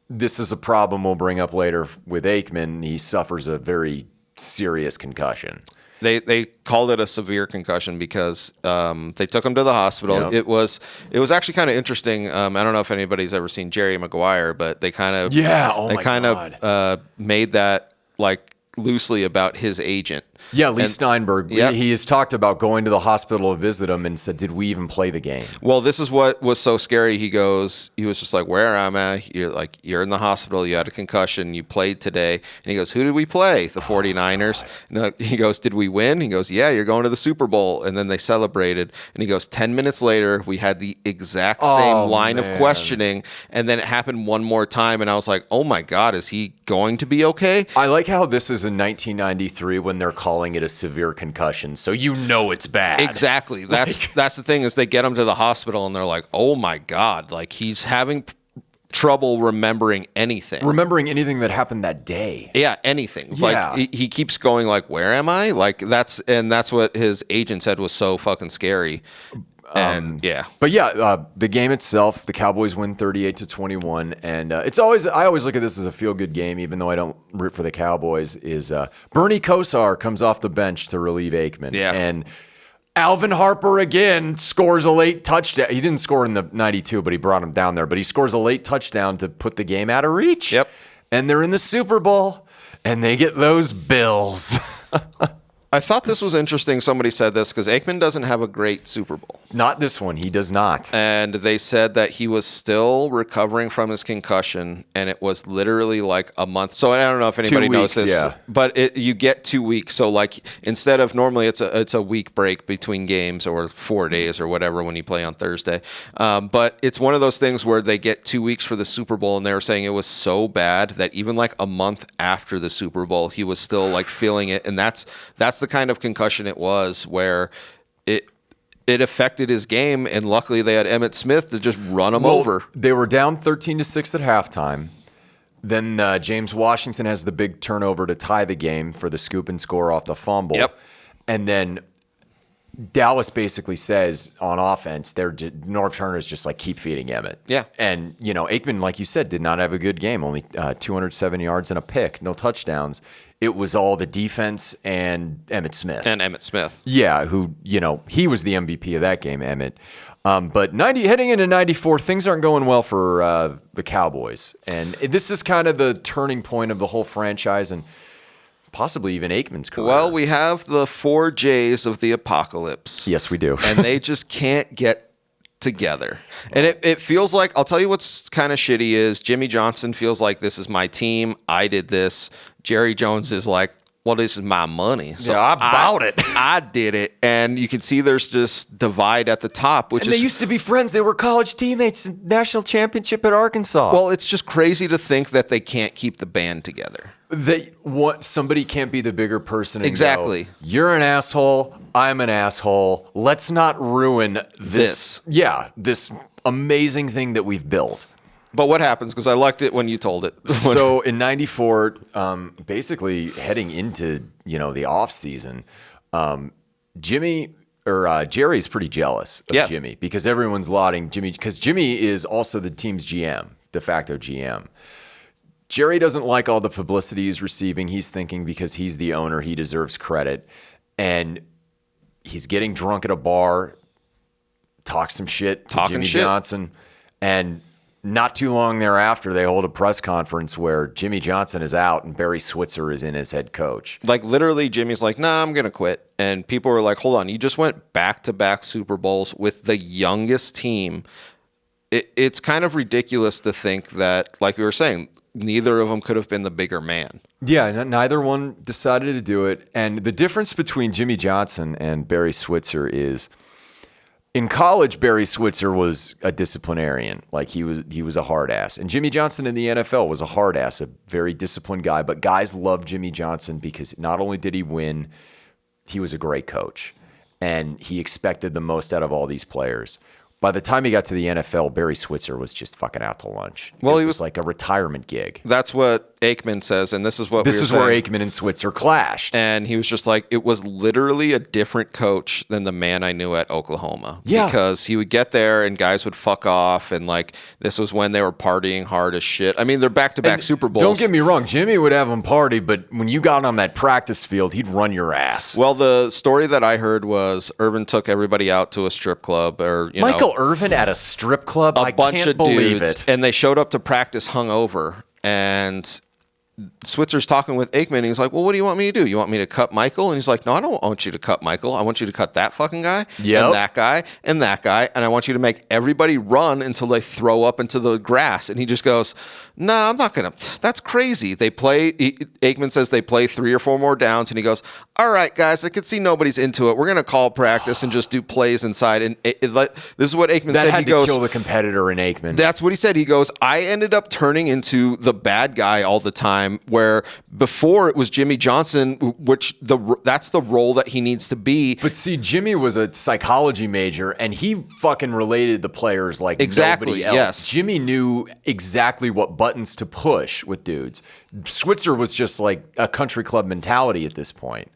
Speaker 1: this is a problem we'll bring up later with Aikman. He suffers a very serious concussion.
Speaker 2: They called it a severe concussion because they took him to the hospital.
Speaker 1: Yep.
Speaker 2: It was actually kind of interesting. I don't know if anybody's ever seen Jerry Maguire, but they kind of made that like loosely about his agent.
Speaker 1: Yeah, Lee Steinberg.
Speaker 2: Yep.
Speaker 1: He has talked about going to the hospital to visit him and said, "Did we even play the game?"
Speaker 2: Well, this is what was so scary. He was just like, "Where am I?" You're in the hospital. You had a concussion. You played today. And he goes, "Who did we play?" The 49ers. And he goes, "Did we win?" He goes, "Yeah, you're going to the Super Bowl." And then they celebrated. And he goes, 10 minutes later, we had the exact same line of questioning. And then it happened one more time. And I was like, oh my God, is he going to be okay?
Speaker 1: I like how this is in 1993 when they're calling it a severe concussion, so you know it's bad.
Speaker 2: Exactly. That's the thing is they get him to the hospital and they're like, oh my God, like he's having trouble remembering anything.
Speaker 1: Remembering anything that happened that day.
Speaker 2: Yeah, anything.
Speaker 1: Yeah.
Speaker 2: Like he keeps going like, where am I? Like that's what his agent said was so fucking scary. And
Speaker 1: But yeah, the game itself, the Cowboys win 38-21, and I always look at this as a feel-good game, even though I don't root for the Cowboys. Is Bernie Kosar comes off the bench to relieve Aikman, and Alvin Harper again scores a late touchdown. He didn't score in the 92, but he brought him down there. But he scores a late touchdown to put the game out of reach.
Speaker 2: Yep.
Speaker 1: And they're in the Super Bowl, and they get those Bills.
Speaker 2: I thought this was interesting. Somebody said this because Aikman doesn't have a great Super Bowl.
Speaker 1: Not this one. He does not.
Speaker 2: And they said that he was still recovering from his concussion, and it was literally like a month. So I don't know if anybody knows this, but you get 2 weeks. So like instead of normally it's a week break between games or 4 days or whatever when you play on Thursday. But it's one of those things where they get 2 weeks for the Super Bowl, and they were saying it was so bad that even like a month after the Super Bowl, he was still like feeling it. And that's the kind of concussion it was where it affected his game, and luckily they had Emmitt Smith to just run him over.
Speaker 1: They were down 13-6 at halftime. Then James Washington has the big turnover to tie the game for the scoop and score off the fumble.
Speaker 2: Yep.
Speaker 1: And then Dallas basically says on offense, Norv Turner's just like, keep feeding Emmitt.
Speaker 2: Yeah.
Speaker 1: And, Aikman, like you said, did not have a good game. Only 207 yards and a pick, no touchdowns. It was all the defense and Emmitt Smith. Yeah, who, he was the MVP of that game, Emmitt. But heading into 94, things aren't going well for the Cowboys. And this is kind of the turning point of the whole franchise and possibly even Aikman's career.
Speaker 2: Well, we have the 4 J's of the apocalypse.
Speaker 1: Yes, we do.
Speaker 2: And they just can't get together. And it feels like, I'll tell you what's kind of shitty is Jimmy Johnson feels like this is my team. I did this. Jerry Jones is like, well, this is my money. So
Speaker 1: I bought it.
Speaker 2: I did it. And you can see there's just divide at the top,
Speaker 1: they used to be friends. They were college teammates, national championship at Arkansas.
Speaker 2: Well, it's just crazy to think that they can't keep the band together.
Speaker 1: Somebody can't be the bigger person. And
Speaker 2: exactly.
Speaker 1: Go, you're an asshole. I'm an asshole. Let's not ruin this. Yeah, this amazing thing that we've built.
Speaker 2: But what happens? Because I liked it when you told it.
Speaker 1: So in 94, basically heading into the off season, Jerry's pretty jealous of Jimmy because everyone's lauding Jimmy because Jimmy is also the team's GM, de facto GM. Jerry doesn't like all the publicity he's receiving. He's thinking because he's the owner, he deserves credit. And he's getting drunk at a bar, talks some shit to Jimmy Johnson. And not too long thereafter, they hold a press conference where Jimmy Johnson is out and Barry Switzer is in as head coach.
Speaker 2: Like literally Jimmy's like, nah, I'm going to quit. And people were like, hold on, you just went back-to-back Super Bowls with the youngest team. It's kind of ridiculous to think that, like we were saying, neither of them could have been the bigger man.
Speaker 1: Yeah, neither one decided to do it. And the difference between Jimmy Johnson and Barry Switzer is in college, Barry Switzer was a disciplinarian. Like he was a hard ass. And Jimmy Johnson in the NFL was a hard ass, a very disciplined guy. But guys loved Jimmy Johnson because not only did he win, he was a great coach. And he expected the most out of all these players. By the time he got to the NFL, Barry Switzer was just fucking out to lunch.
Speaker 2: Well,
Speaker 1: he was like a retirement gig.
Speaker 2: That's what Aikman says, and this is where
Speaker 1: Aikman and Switzer clashed.
Speaker 2: And he was just like, it was literally a different coach than the man I knew at Oklahoma.
Speaker 1: Yeah.
Speaker 2: Because he would get there and guys would fuck off, and like this was when they were partying hard as shit. I mean, they're back-to-back Super Bowls.
Speaker 1: Don't get me wrong, Jimmy would have them party, but when you got on that practice field, he'd run your ass.
Speaker 2: Well, the story that I heard was Irvin took everybody out to a strip club, or
Speaker 1: Michael Irvin at a strip club.
Speaker 2: A bunch of dudes,
Speaker 1: it.
Speaker 2: And they showed up to practice hungover, and Switzer's talking with Aikman, and he's like, well, what do you want me to do? You want me to cut Michael? And he's like, no, I don't want you to cut Michael. I want you to cut that fucking guy, and that guy, and that guy, and I want you to make everybody run until they throw up into the grass. And he just goes, no, I'm not going to. That's crazy. Aikman says they play 3 or 4 more downs, and he goes, all right, guys, I can see nobody's into it. We're going to call practice and just do plays inside. And this is what Aikman said.
Speaker 1: He goes, kill the competitor in Aikman.
Speaker 2: That's what he said. He goes, I ended up turning into the bad guy all the time, where before it was Jimmy Johnson, that's the role that he needs to be.
Speaker 1: But see, Jimmy was a psychology major, and he fucking related the players like nobody else.
Speaker 2: Yes.
Speaker 1: Jimmy knew exactly what buttons to push with dudes. Switzer was just like a country club mentality at this point.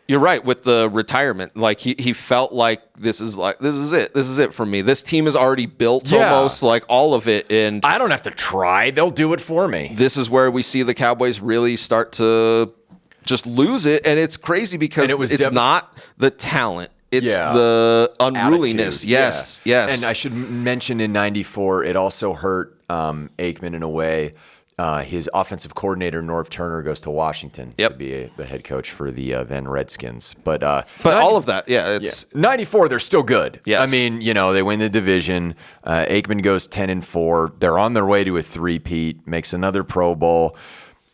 Speaker 2: You're right with the retirement. Like he felt like this is it for me. This team is already built almost, like all of it, and
Speaker 1: I don't have to try. They'll do it for me.
Speaker 2: This is where we see the Cowboys really start to just lose it, and it's crazy because it's not the talent. It's the unruliness. Yes.
Speaker 1: And I should mention in 94, it also hurt Aikman in a way. his offensive coordinator, Norv Turner, goes to Washington to be the head coach for the then Redskins. But
Speaker 2: all of that, it's
Speaker 1: 94. They're still good.
Speaker 2: Yes.
Speaker 1: I mean, they win the division. Aikman goes 10-4. They're on their way to a three-peat. Makes another Pro Bowl.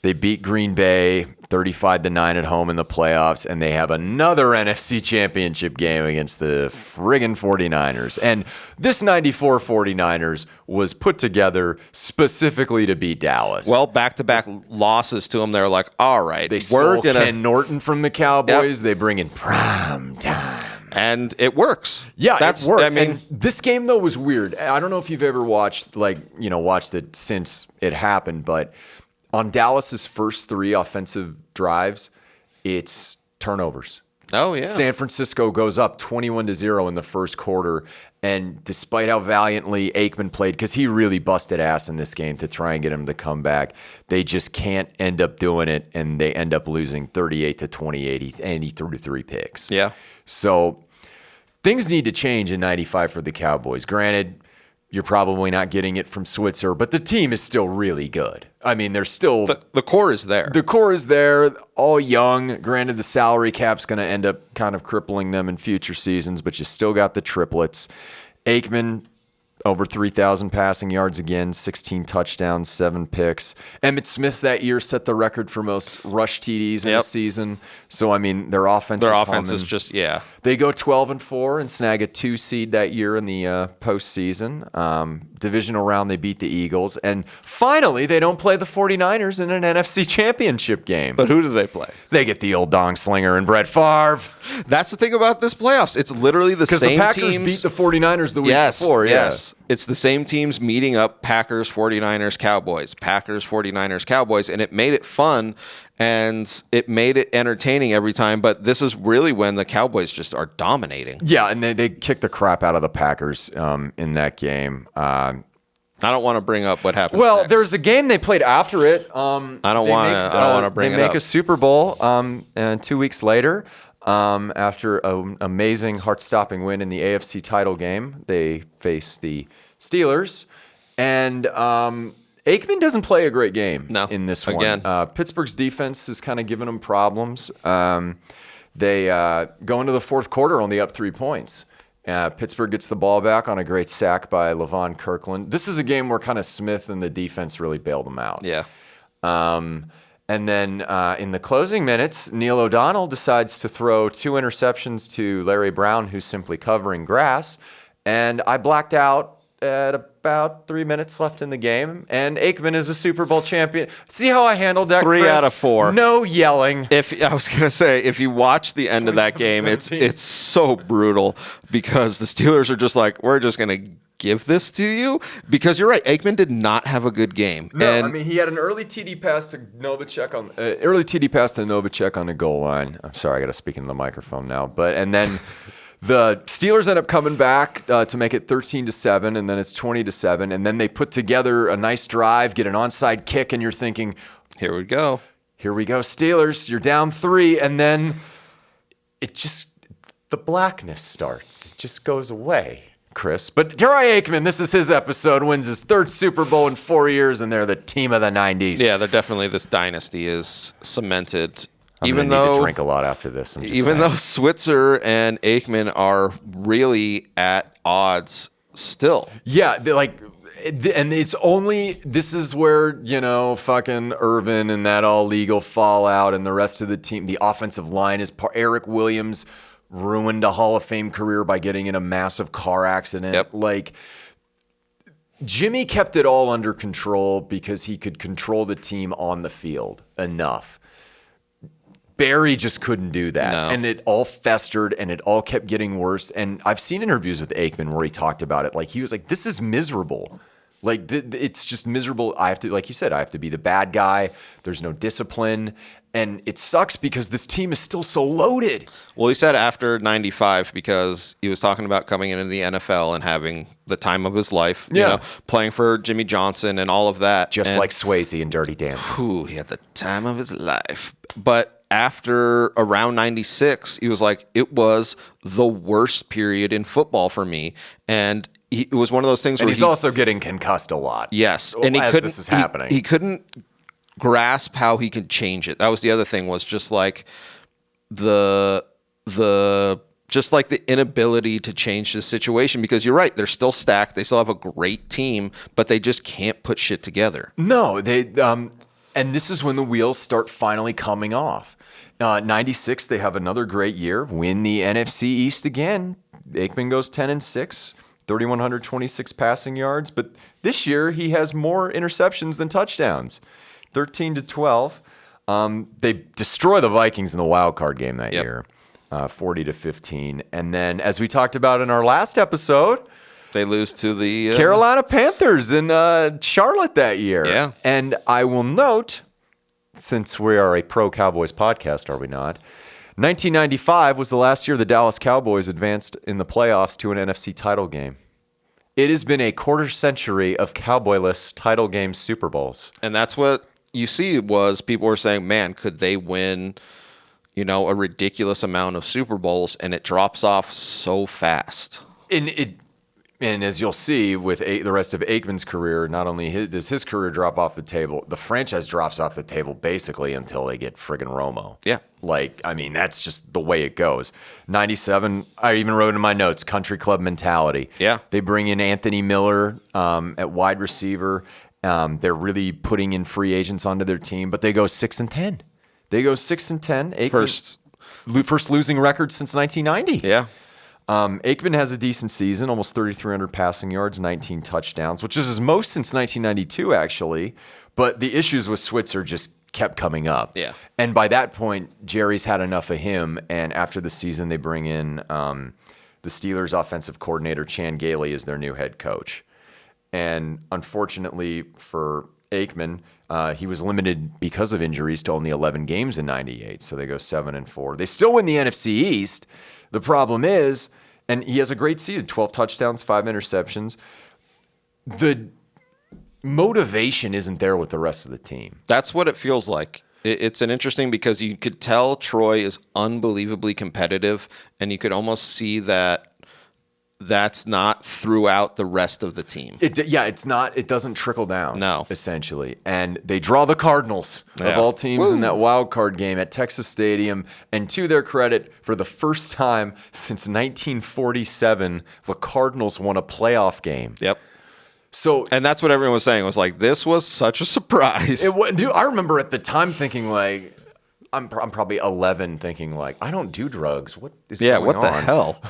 Speaker 1: They beat Green Bay 35-9 at home in the playoffs, and they have another NFC Championship game against the friggin' 49ers. And this 94 49ers was put together specifically to beat Dallas.
Speaker 2: Well, back-to-back losses to them. They're like, all right,
Speaker 1: they stole Ken Norton from the Cowboys. Yep. They bring in prime time.
Speaker 2: And it works.
Speaker 1: Yeah, it worked. I mean, this game, though, was weird. I don't know if you've ever watched it since it happened, but on Dallas's first 3 offensive drives, it's turnovers.
Speaker 2: Oh, yeah.
Speaker 1: San Francisco goes up 21-0 in the first quarter, and despite how valiantly Aikman played, because he really busted ass in this game to try and get him to come back, they just can't end up doing it, and they end up losing 38-28, and he threw 3 picks.
Speaker 2: Yeah.
Speaker 1: So things need to change in 95 for the Cowboys. Granted, you're probably not getting it from Switzer, but the team is still really good. I mean, they're still...
Speaker 2: The core is there.
Speaker 1: The core is there, all young. Granted, the salary cap's going to end up kind of crippling them in future seasons, but you still got the triplets. Aikman, over 3,000 passing yards again, 16 touchdowns, 7 picks. Emmitt Smith that year set the record for most rush TDs in a season. So, I mean, their offense
Speaker 2: is just, yeah.
Speaker 1: They go 12-4 and snag a 2 seed that year in the postseason. Divisional round, they beat the Eagles. And finally, they don't play the 49ers in an NFC championship game.
Speaker 2: But who do they play?
Speaker 1: They get the old dong slinger and Brett Favre.
Speaker 2: That's the thing about this playoffs. It's literally the same teams.
Speaker 1: Because the Packers beat the 49ers the week before.
Speaker 2: Yes. It's the same teams meeting up, Packers, 49ers, Cowboys, Packers, 49ers, Cowboys, and it made it fun, and it made it entertaining every time, but this is really when the Cowboys just are dominating.
Speaker 1: Yeah, and they kicked the crap out of the Packers in that game.
Speaker 2: I don't want to bring up what happened.
Speaker 1: Well,
Speaker 2: next.
Speaker 1: there's a game they played after it.
Speaker 2: I don't want to bring it up.
Speaker 1: They make a Super Bowl, and 2 weeks later, after an amazing, heart-stopping win in the AFC title game, they face the Steelers, and Aikman doesn't play a great game in this one.
Speaker 2: Again.
Speaker 1: Pittsburgh's defense is kind of giving them problems. They go into the fourth quarter only up 3 points. Pittsburgh gets the ball back on a great sack by Levon Kirkland. This is a game where kind of Smith and the defense really bailed them out.
Speaker 2: Yeah.
Speaker 1: And then in the closing minutes, Neil O'Donnell decides to throw 2 interceptions to Larry Brown, who's simply covering grass. And I blacked out at about 3 minutes left in the game. And Aikman is a Super Bowl champion. See how I handled that,
Speaker 2: 3
Speaker 1: Chris?
Speaker 2: out of 4.
Speaker 1: No yelling.
Speaker 2: I was going to say, if you watch the end of that game, it's so brutal because the Steelers are just like, we're just going to give this to you, because you're right, Aikman did not have a good game.
Speaker 1: No, I mean, he had an early TD pass to Novacek on the goal line. I'm sorry, I got to speak into the microphone now. And then the Steelers end up coming back to make it 13-7, and then it's 20-7, and then they put together a nice drive, get an onside kick, and you're thinking,
Speaker 2: here we go,
Speaker 1: Steelers. You're down 3, and then the blackness starts. It just goes away, Chris. But Troy Aikman, this is his episode, wins his 3rd Super Bowl in 4 years, and they're the team of the 90s.
Speaker 2: Yeah, they're definitely, this dynasty is cemented.
Speaker 1: I'm going to need to drink a lot after this.
Speaker 2: Even though Switzer and Aikman are really at odds still.
Speaker 1: Yeah, and this is where, fucking Irvin and that all legal fallout and the rest of the team, the offensive line is Eric Williams ruined a Hall of Fame career by getting in a massive car accident.
Speaker 2: Yep.
Speaker 1: Jimmy kept it all under control because he could control the team on the field enough. Barry just couldn't do that.
Speaker 2: No.
Speaker 1: And it all festered and it all kept getting worse. And I've seen interviews with Aikman where he talked about it. He was like, this is miserable. It's just miserable. I have to, like you said, I have to be the bad guy. There's no discipline. And it sucks because this team is still so loaded.
Speaker 2: Well, he said after 95, because he was talking about coming into the NFL and having the time of his life, playing for Jimmy Johnson and all of that.
Speaker 1: Just like Swayze in Dirty Dancing.
Speaker 2: He had the time of his life. But after around 96, he was like, it was the worst period in football for me. And it was one of those things
Speaker 1: And
Speaker 2: where
Speaker 1: he's also getting concussed a lot.
Speaker 2: yes, and
Speaker 1: as this is happening.
Speaker 2: He couldn't grasp how he could change it. That was the other thing, was just like the inability to change the situation, because you're right, they're still stacked. They still have a great team, but they just can't put shit together.
Speaker 1: No, they and this is when the wheels start finally coming off. 96, they have another great year, win the NFC East again. Aikman goes 10-6, 3,126 passing yards, but this year he has more interceptions than touchdowns, 13-12. They destroy the Vikings in the wild card game that year, 40-15. And then, as we talked about in our last episode,
Speaker 2: They lose to the
Speaker 1: Carolina Panthers in Charlotte that year.
Speaker 2: Yeah.
Speaker 1: And I will note, since we are a pro Cowboys podcast, are we not? 1995 was the last year the Dallas Cowboys advanced in the playoffs to an NFC title game. It has been a quarter century of Cowboyless title game Super Bowls.
Speaker 2: And that's what you see, was people were saying, man, could they win, a ridiculous amount of Super Bowls, and it drops off so fast.
Speaker 1: And as you'll see with the rest of Aikman's career, not only does his career drop off the table, the franchise drops off the table basically until they get friggin' Romo.
Speaker 2: Yeah.
Speaker 1: That's just the way it goes. 97, I even wrote in my notes, country club mentality.
Speaker 2: Yeah.
Speaker 1: They bring in Anthony Miller at wide receiver. They're really putting in free agents onto their team, but they go 6-10. They go 6-10. Aikman, first losing record since 1990.
Speaker 2: Yeah.
Speaker 1: Aikman has a decent season, almost 3,300 passing yards, 19 touchdowns, which is his most since 1992, actually. But the issues with Switzer just kept coming up.
Speaker 2: Yeah.
Speaker 1: And by that point, Jerry's had enough of him. And after the season, they bring in the Steelers' offensive coordinator, Chan Gailey, as their new head coach. And unfortunately for Aikman, he was limited because of injuries to only 11 games in 98. So they go 7-4. They still win the NFC East. The problem is, and he has a great season, 12 touchdowns, 5 interceptions. The motivation isn't there with the rest of the team.
Speaker 2: That's what it feels like. It's an interesting, because you could tell Troy is unbelievably competitive, and you could almost see that that's not throughout the rest of the team.
Speaker 1: It's not. It doesn't trickle down.
Speaker 2: No.
Speaker 1: Essentially. And they draw the Cardinals of all teams in that wild card game at Texas Stadium. And to their credit, for the first time since 1947, the Cardinals won a playoff game.
Speaker 2: Yep.
Speaker 1: So,
Speaker 2: and that's what everyone was saying, was like, this was such a surprise.
Speaker 1: Dude, I remember at the time thinking, like, I'm probably 11 thinking, like, I don't do drugs. What is going on?
Speaker 2: What the hell?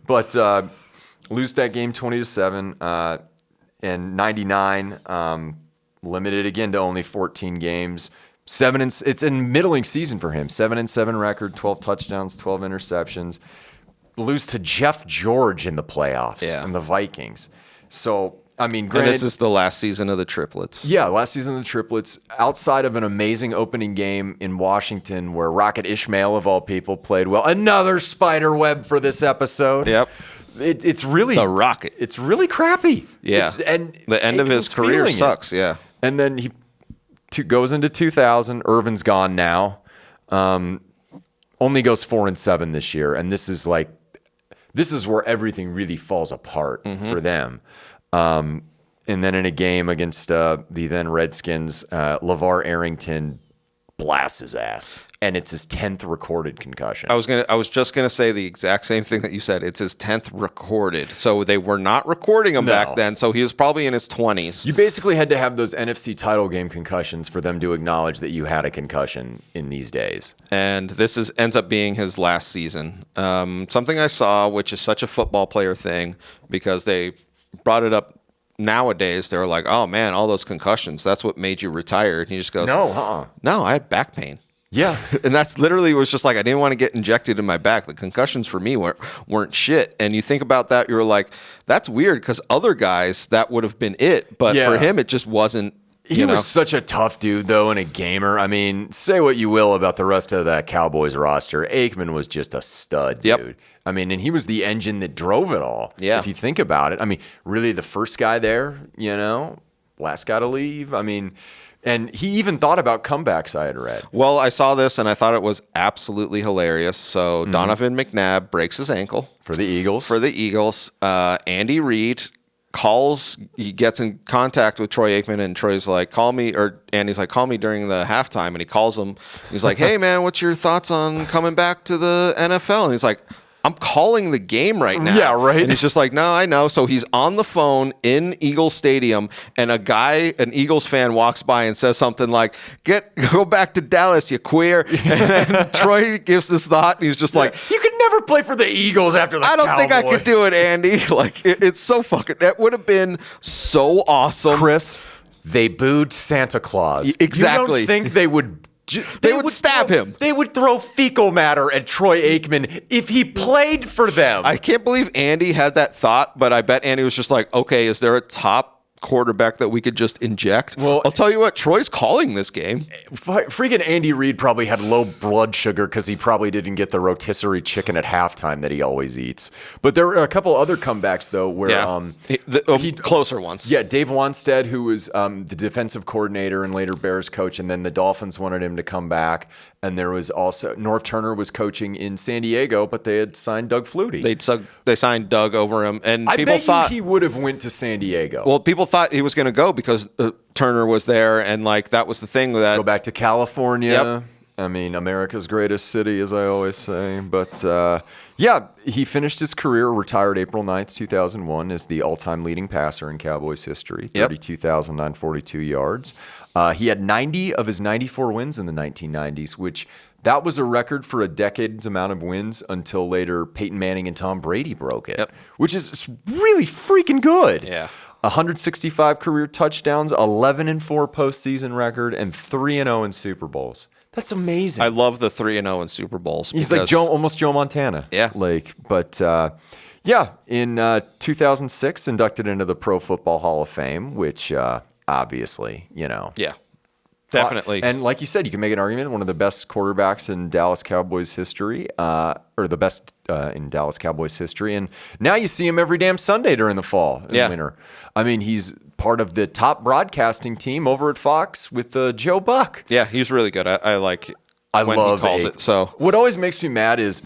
Speaker 1: But lose that game 20-7. And 99, limited again to only 14 games. It's a middling season for him. 7-7 record, 12 touchdowns, 12 interceptions. Lose to Jeff George in the playoffs and the Vikings. So, I mean, granted,
Speaker 2: and this is the last season of the Triplets.
Speaker 1: Yeah, last season of the Triplets. Outside of an amazing opening game in Washington where Rocket Ishmael, of all people, played well. Another spider web for this episode.
Speaker 2: Yep.
Speaker 1: It's really...
Speaker 2: The Rocket.
Speaker 1: It's really crappy.
Speaker 2: Yeah.
Speaker 1: And
Speaker 2: the end of his career sucks, yeah.
Speaker 1: And then he goes into 2000. Irvin's gone now. Only goes 4-7 this year. And this is where everything really falls apart for them. And then in a game against the then Redskins, LeVar Arrington blasts his ass, and it's his 10th recorded concussion.
Speaker 2: I was just gonna say the exact same thing that you said. It's his 10th recorded. So they were not recording him back then. So he was probably in his 20s.
Speaker 1: You basically had to have those NFC title game concussions for them to acknowledge that you had a concussion in these days.
Speaker 2: And this ends up being his last season. Something I saw, which is such a football player thing, because they brought it up nowadays. They were like, oh man, all those concussions, that's what made you retire. And he just goes, no, I had back pain.
Speaker 1: Yeah.
Speaker 2: And that's literally was just like, I didn't want to get injected in my back. The concussions for me weren't shit. And you think about that, you're like, that's weird, because other guys, that would have been it. But for him, it just wasn't.
Speaker 1: He was such a tough dude, though, and a gamer. I mean, say what you will about the rest of that Cowboys roster. Aikman was just a stud, dude. I mean, and he was the engine that drove it all.
Speaker 2: Yeah.
Speaker 1: If you think about it. I mean, really the first guy there, last guy to leave. I mean, And he even thought about comebacks, I had read.
Speaker 2: Well, I saw this and I thought it was absolutely hilarious. So Donovan McNabb breaks his ankle
Speaker 1: For the Eagles.
Speaker 2: for the Eagles. Andy Reid he gets in contact with Troy Aikman, and Troy's like, call me, or Andy's like, call me during the halftime, and he calls him. He's like, hey man, what's your thoughts on coming back to the NFL? And he's like, I'm calling the game right now.
Speaker 1: Yeah, right.
Speaker 2: And he's just like, no, I know. So he's on the phone in Eagles Stadium, and an Eagles fan walks by and says something like, go back to Dallas, you queer. And then Troy gives this thought, and he's just like,
Speaker 1: you could never play for the Eagles after the
Speaker 2: I don't
Speaker 1: Cowboys.
Speaker 2: think I could do it, Andy. Like, it's so fucking, that would have been so awesome.
Speaker 1: Chris, they booed Santa Claus.
Speaker 2: Exactly.
Speaker 1: You don't think they would...
Speaker 2: They would stab him.
Speaker 1: They would throw fecal matter at Troy Aikman if he played for them.
Speaker 2: I can't believe Andy had that thought, but I bet Andy was just like, okay, is there a top quarterback that we could just inject?
Speaker 1: Well,
Speaker 2: I'll tell you what, Troy's calling this game.
Speaker 1: Freaking Andy Reid probably had low blood sugar because he probably didn't get the rotisserie chicken at halftime that he always eats. But there were a couple other comebacks, though, where
Speaker 2: Closer ones.
Speaker 1: Yeah, Dave Wanstead, who was the defensive coordinator and later Bears coach, and then the Dolphins wanted him to come back. And there was also Norv Turner was coaching in San Diego, but they had signed Doug Flutie.
Speaker 2: They signed Doug over him, and
Speaker 1: I
Speaker 2: people
Speaker 1: bet
Speaker 2: thought
Speaker 1: he would have went to San Diego.
Speaker 2: Well, people thought he was going to go because Turner was there, and like that was the thing that
Speaker 1: Go back to California.
Speaker 2: Yep.
Speaker 1: I mean, America's greatest city, as I always say. But yeah, he finished his career, retired April 9th, 2001, as the all-time leading passer in Cowboys history, 32,942 yards. He had 90 of his 94 wins in the 1990s, which that was a record for a decade's amount of wins until later Peyton Manning and Tom Brady broke it, which is really freaking good.
Speaker 2: Yeah.
Speaker 1: 165 career touchdowns, 11-4 postseason record, and 3-0 in Super Bowls. That's amazing.
Speaker 2: I love the 3-0 in Super Bowls.
Speaker 1: He's like almost Joe Montana.
Speaker 2: Yeah.
Speaker 1: But yeah, in 2006, inducted into the Pro Football Hall of Fame, which obviously,
Speaker 2: Yeah. Definitely.
Speaker 1: And like you said, you can make an argument, one of the best quarterbacks in Dallas Cowboys history, or the best in Dallas Cowboys history. And now you see him every damn Sunday during the fall and winter. I mean, he's part of the top broadcasting team over at Fox with Joe Buck.
Speaker 2: Yeah, he's really good. I like when
Speaker 1: love
Speaker 2: he calls it. So
Speaker 1: what always makes me mad is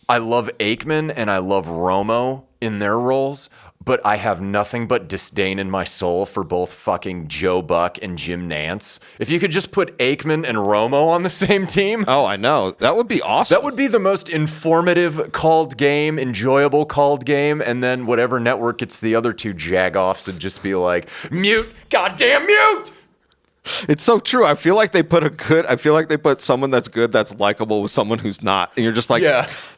Speaker 1: I love Aikman and I love Romo in their roles, but I have nothing but disdain in my soul for both fucking Joe Buck and Jim Nantz. If you could just put Aikman and Romo on the same team.
Speaker 2: Oh, I know. That would be awesome.
Speaker 1: That would be the most informative called game, enjoyable called game, and then whatever network gets the other two jagoffs would just be like, mute, goddamn mute!
Speaker 2: It's so true. I feel like they put someone that's good, that's likable with someone who's not. And you're just like,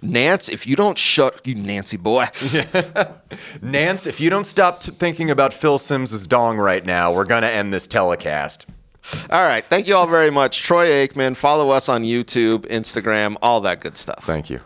Speaker 2: Nance, if you don't shut, you Nancy boy.
Speaker 1: Nance, if you don't stop thinking about Phil Simms' dong right now, we're going to end this telecast.
Speaker 2: All right. Thank you all very much. Troy Aikman. Follow us on YouTube, Instagram, all that good stuff.
Speaker 1: Thank you.